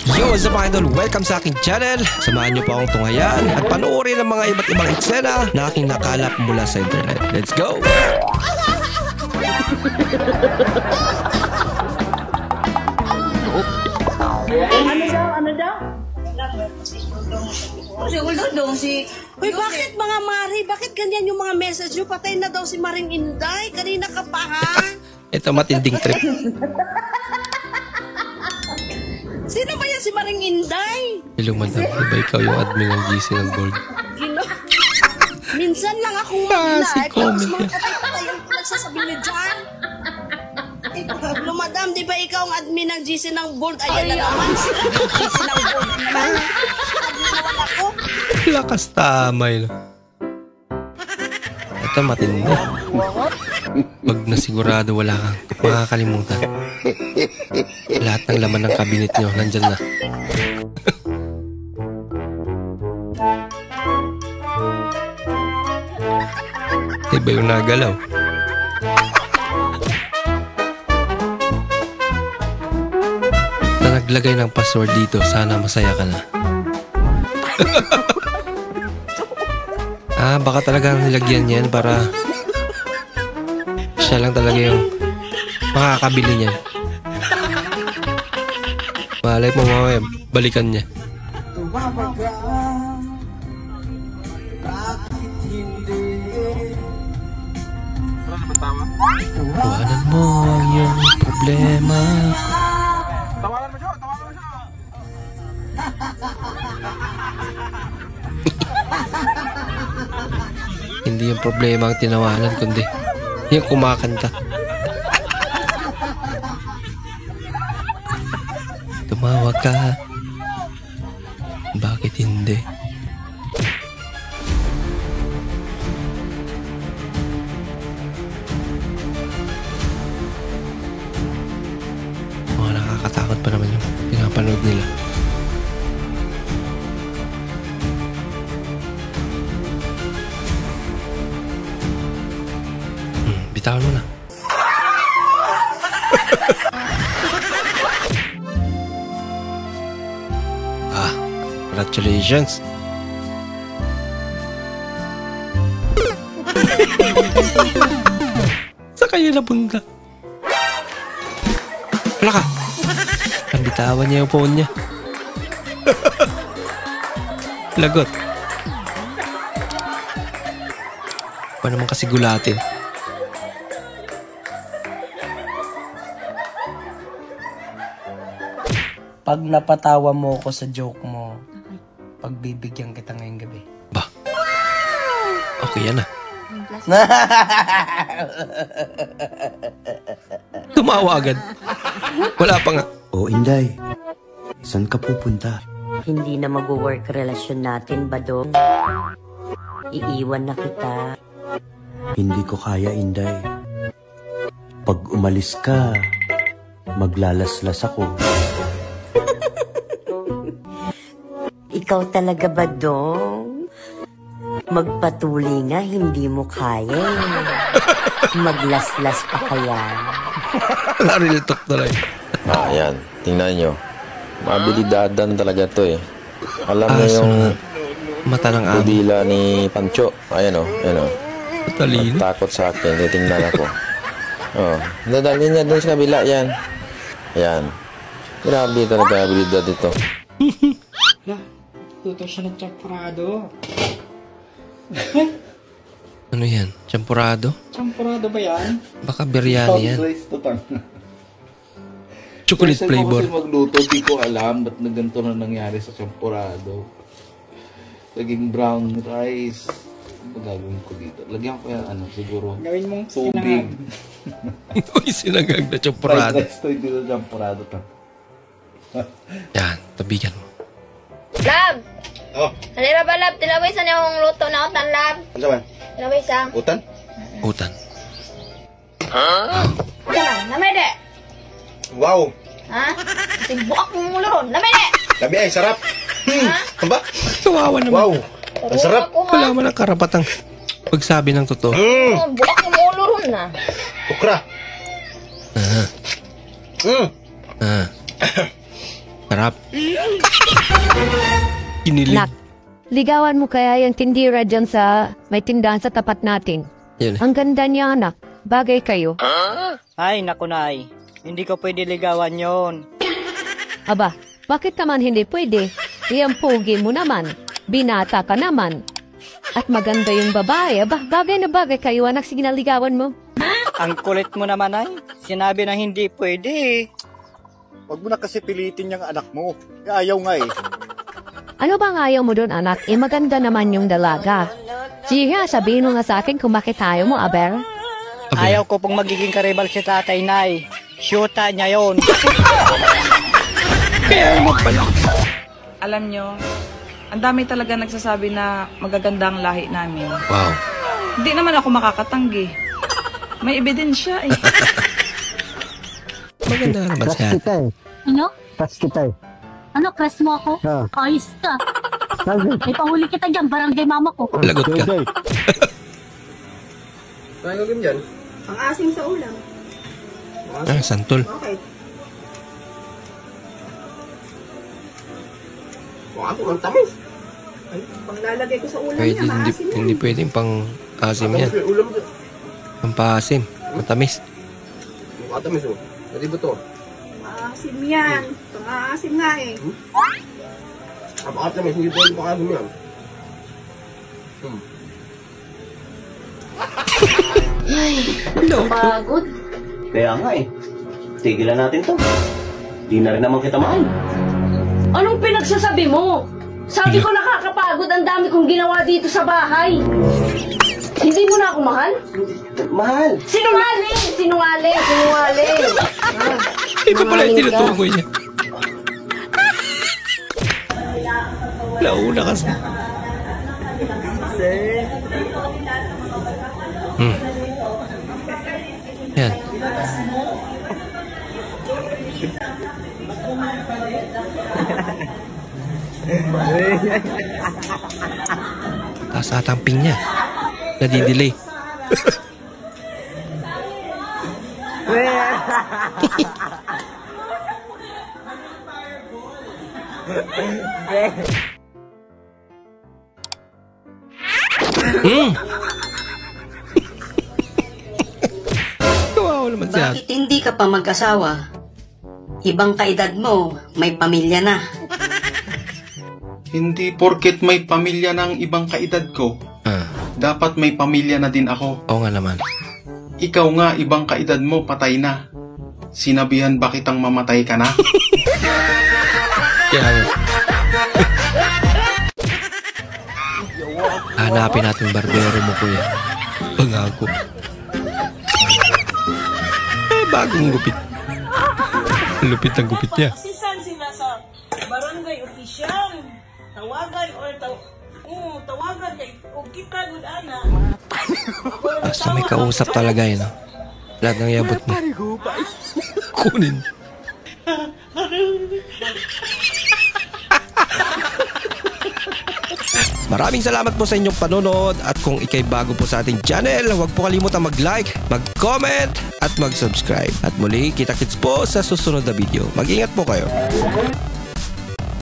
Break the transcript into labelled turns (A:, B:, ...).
A: Yo, what's up mga idol? Welcome sa aking channel. Samahan niyo po akong tunghayan at panoorin ang mga iba't ibang eksena na aking nakalap mula sa internet. Let's go!
B: Ano daw? Si Uldodong, Uy, bakit mga Mari? Bakit ganyan yung mga message nyo? Patay na daw si Maring Inday. Kanina ka pa, ha?
A: Ito matinding trip.
B: Sino ba yan si Maring Inday?
A: Hello madam, diba ikaw yung admin ng GC ng board?
B: Minsan lang akong
A: si
B: mag-live.
A: comment
B: Tapos mga
A: yan.
B: patay-patay yung pinagsasabi niyo dyan. Hello, madam, di ba ikaw ang admin ng GC ng board? Ayan na naman. GC ng board naman. Admin naman ako.
A: Lakas tamay. No? Ito matindi. Pag nasigurado wala kang makakalimutan. Lahat ng laman ng kabinet nyo nandyan na. Diba yung nagalaw? Na naglagay ng password dito, sana masaya ka na. Baka talaga nilagyan yan para siya lang talaga yung makakabili niyan. Malay mo mamaya, balikan niya. Tawanan mo ang iyong problema.
C: Tawanan mo siya, tawanan mo siya.
A: Hindi yung problema ang tinawanan, kundi yung kumakanta. Tumawag ka. Bakit hindi? Mga nakakatakot pa naman yung pinapanood nila. Bitawan mo na. Congratulations. Saan kayo napunta? Wala ka. Nabitawan niya yung phone niya. Lagot. Pa naman kasi gulatin.
D: Pag napatawa mo ko sa joke mo, pagbibigyan kita ngayong gabi.
A: Ba? Okay yan ah. Tumawa agad. Wala pa nga.
E: O Inday, saan ka pupunta?
F: Hindi na mag-work relasyon natin, Badong. Iiwan na kita.
E: Hindi ko kaya, Inday. Pag umalis ka, maglalaslas ako.
F: Ikaw talaga, Badong. Magpatuloy nga, hindi mo kaya. Maglaslas pa kaya.
A: Real talk talaga.
G: Ayan, tingnan nyo. Mabilidadan talaga to eh. Alam mo yung
A: mata ng amo.
G: budila ni Pancho. Ayan o, ayan o.
A: Talino.
G: Takot sa akin, titingnan ako. Oh, nadali niya dun sa kabila, yan. Ayan. Grabe talaga abilidad ito.
D: Tuto siya ng champurado.
A: Ano yan? Champurado?
D: Champurado ba yan?
A: Baka biryani yan. Chocolate flavor.
C: Kasi magluto, di ko alam ba't na ganito na nangyari sa champurado. Laging brown rice. Ano gagawin ko dito? Lagyan ko yan, ano, siguro.
D: Gawin mong
C: tubig.
A: Uy, sinagag na
C: Fried
A: champurado.
C: rice to, hindi to champurado to.
A: Yan, tabigan mo.
H: Lab!
C: Oh,
H: Halira ba, Lab? Tilawisan niya akong luto na utan, Lab.
C: ano ba?
H: Tilawisan.
C: Utan?
A: Utan.
H: Yan, namede.
C: Wow!
H: Ha? Sibuak mo mulo ron. Namede!
C: Sabi ay, sarap! Ano ba?
A: Kawawa naman.
C: Wow! Ang sarap!
A: Wala man ang karapatang pagsabi ng totoo.
H: Buak mo mulo ron na.
C: Ukra!
A: Sarap. Kinilig.
I: Nak, ligawan mo kaya yung tindira dyan sa may tindahan sa tapat natin.
A: Yan.
I: Ang ganda niya, anak. Bagay kayo.
D: Ay, naku nay. Hindi ko pwede ligawan yon.
I: Aba, bakit naman hindi pwede? Iyang pogi mo naman. Binata ka naman. At maganda yung babae. Aba, bagay na bagay kayo, anak. Sige na, ligawan mo.
D: Ang kulit mo naman ay. Sinabi na hindi pwede.
J: Huwag mo na kasi pilitin yung anak mo. Ayaw nga eh.
I: Ano bang ayaw mo doon, anak? Eh, maganda naman yung dalaga. Sige nga, sabihin mo nga sa akin kung bakit ayaw mo, Aber.
D: Ayaw ko pong magiging karibal si tatay, nay. Shoota niya yon.
K: Alam nyo, ang dami talaga nagsasabi na magaganda ang lahi namin.
A: Wow.
K: Hindi naman ako makakatanggi. May ebidensya eh.
A: Maganda naman siya.
L: Ano?
J: Crush kita eh.
L: Ano, crush mo ako? Ayos ka. May pahuli kita dyan, barangay mama ko.
A: Lagot ka.
J: Ano gagawin dyan?
B: Ang asim sa ulam.
A: Ah, santol.
B: Okay.
J: Ako, ang tamis.
B: Pag lalagay ko sa ulam
A: Pwede,
B: niya, maasim yan.
A: hindi pwedeng pang asim yan.
J: Ulam dyan.
A: Pampasim. Matamis.
J: Mukha tamis oh. Pwede ba to?
B: Maasim yan. Pang-aasim nga eh.
J: Baka tamis, hindi pwede baka asim yan.
L: Pagod.
E: Kaya nga eh. Tigilan natin to. Di na rin naman kita mahal.
L: Anong pinagsasabi mo? Sabi ko nakakapagod, ang dami kong ginawa dito sa bahay. Hindi mo na ako mahal?
E: Mahal.
L: Sinungaling! Sinungaling! Sinungaling!
A: Iba pala yung tinutukoy niya. Launa kasi. Yan. Taas atang ping niya. Nadidelay. Wow naman siya.
F: Bakit hindi ka pa mag-asawa? Ibang kaedad mo, may pamilya na.
C: Hindi porket may pamilya ng ibang kaedad ko, dapat may pamilya na din ako.
A: Oo nga naman.
C: Ikaw nga, ibang kaedad mo, patay na. Sinabihan ba kitang mamatay ka na?
A: Kaya nga. Hanapin natin barbero mo, kuya. Pangako. Bagong gupit. Lupit ang gupit niya.
B: Sisan sila sa barangay official. Tawagan or tawagan kay o kita gud ana.
A: Basta may kausap talaga yun, no? Lahat ng yabot mo. Kunin. Maraming salamat po sa inyong panonood at kung ikay bago po sa ating channel, huwag po kalimutan mag-like, mag-comment at mag-subscribe. At muli, kita-kits po sa susunod na video. Mag-ingat po kayo.